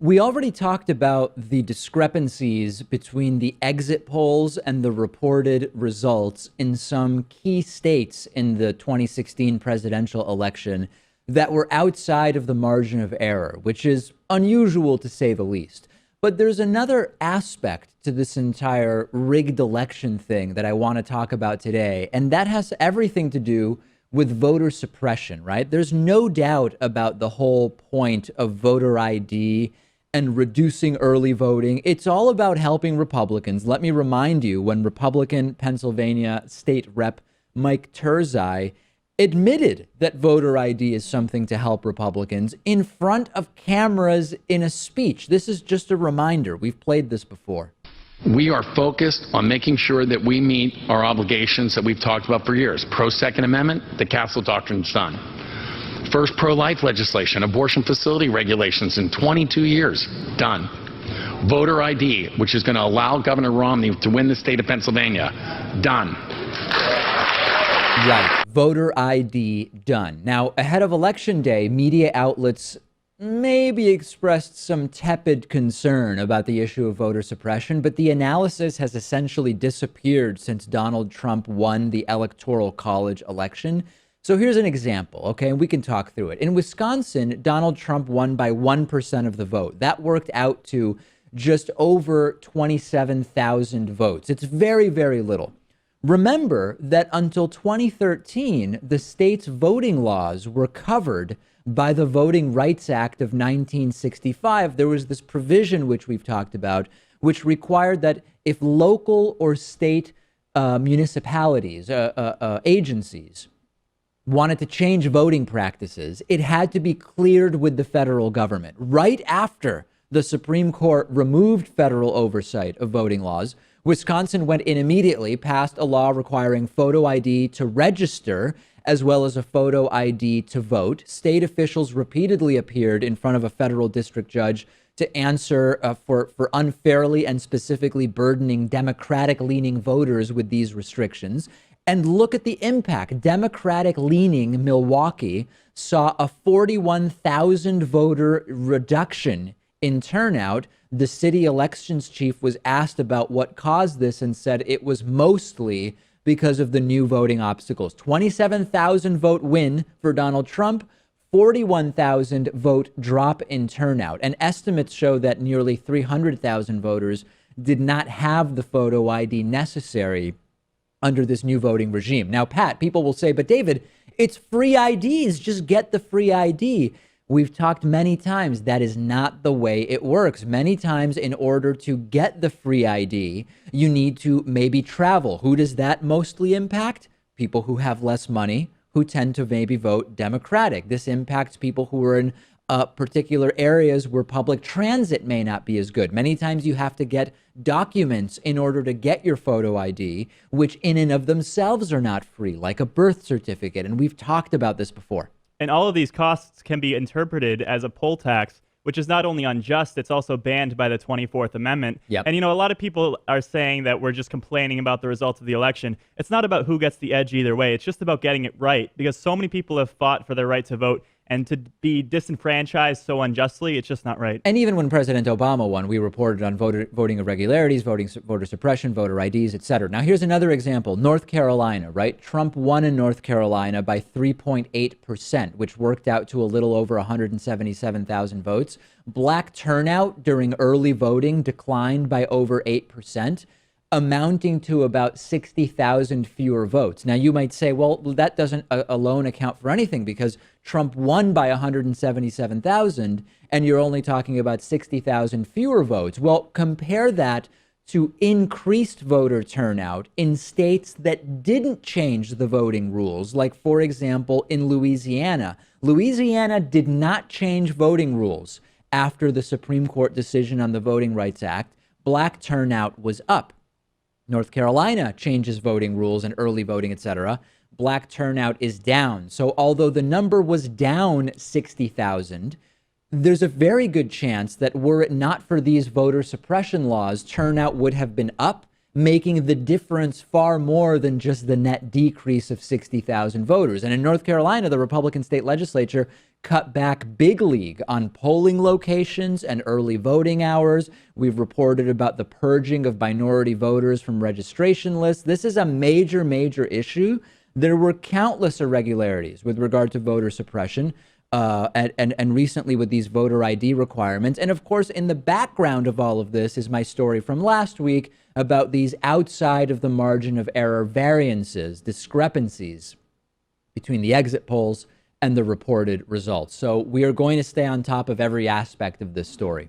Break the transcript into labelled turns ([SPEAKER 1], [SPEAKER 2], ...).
[SPEAKER 1] We already talked about the discrepancies between the exit polls and the reported results in some key states in the 2016 presidential election that were outside of the margin of error, which is unusual to say the least. But there's another aspect to this entire rigged election thing that I want to talk about today, and that has everything to do with voter suppression, right? There's no doubt about the whole point of voter ID and reducing early voting. It's all about helping Republicans. Let me remind you, when Republican Pennsylvania State Rep Mike Turzai admitted that voter ID is something to help Republicans in front of cameras in a speech. This is just a reminder. We've played this before.
[SPEAKER 2] We are focused on making sure that we meet our obligations that we've talked about for years. Pro-Second Amendment, the Castle Doctrine's done. First pro-life legislation, abortion facility regulations in 22 years, done. Voter ID, which is going to allow Governor Romney to win the state of Pennsylvania, done.
[SPEAKER 1] Right. Voter ID done. Now, ahead of Election Day, media outlets maybe expressed some tepid concern about the issue of voter suppression, but the analysis has essentially disappeared since Donald Trump won the Electoral College election. So here's an example, okay, and we can talk through it. In Wisconsin, Donald Trump won by 1% of the vote. That worked out to just over 27,000 votes. It's very, very little. Remember that until 2013, the state's voting laws were covered by the Voting Rights Act of 1965. There was this provision, which we've talked about, which required that if local or state municipalities, agencies, wanted to change voting practices, it had to be cleared with the federal government. Right after the Supreme Court removed federal oversight of voting laws, Wisconsin went in immediately, passed a law requiring photo ID to register, as well as a photo ID to vote. State officials repeatedly appeared in front of a federal district judge to answer for unfairly and specifically burdening Democratic-leaning voters with these restrictions. And look at the impact. Democratic-leaning Milwaukee saw a 41,000 voter reduction in turnout. The city elections chief was asked about what caused this and said it was mostly because of the new voting obstacles. 27,000 vote win for Donald Trump, 41,000 vote drop in turnout. And estimates show that nearly 300,000 voters did not have the photo ID necessary under this new voting regime. Now, Pat, people will say, but David, it's free IDs. Just get the free ID. We've talked many times that is not the way it works. Many times, in order to get the free ID, you need to maybe travel. Who does that mostly impact? People who have less money, who tend to maybe vote Democratic. This impacts people who are in particular areas where public transit may not be as good. Many times you have to get documents in order to get your photo ID, which in and of themselves are not free, like a birth certificate. And we've talked about this before.
[SPEAKER 3] And all of these costs can be interpreted as a poll tax, which is not only unjust, it's also banned by the 24th Amendment.
[SPEAKER 1] Yep.
[SPEAKER 3] And, a lot of people are saying that we're just complaining about the results of the election. It's not about who gets the edge either way. It's just about getting it right, because so many people have fought for their right to vote, and to be disenfranchised so unjustly, it's just not right.
[SPEAKER 1] And even when President Obama won, we reported on voting irregularities, voter suppression, voter IDs, et cetera. Now, here's another example. North Carolina, right? Trump won in North Carolina by 3.8%, which worked out to a little over 177,000 votes. Black turnout during early voting declined by over 8%. Amounting to about 60,000 fewer votes. Now, you might say, well, that doesn't alone account for anything because Trump won by 177,000 and you're only talking about 60,000 fewer votes. Well, compare that to increased voter turnout in states that didn't change the voting rules. Like, for example, in Louisiana. Louisiana did not change voting rules after the Supreme Court decision on the Voting Rights Act. Black turnout was up. North Carolina changes voting rules and early voting, et cetera. Black turnout is down. So although the number was down 60,000, there's a very good chance that were it not for these voter suppression laws, turnout would have been up, making the difference far more than just the net decrease of 60,000 voters. And in North Carolina, the Republican state legislature cut back big league on polling locations and early voting hours. We've reported about the purging of minority voters from registration lists. This is a major, major issue. There were countless irregularities with regard to voter suppression. And recently with these voter ID requirements. And of course, in the background of all of this is my story from last week about these outside of the margin of error variances, discrepancies between the exit polls and the reported results. So we are going to stay on top of every aspect of this story.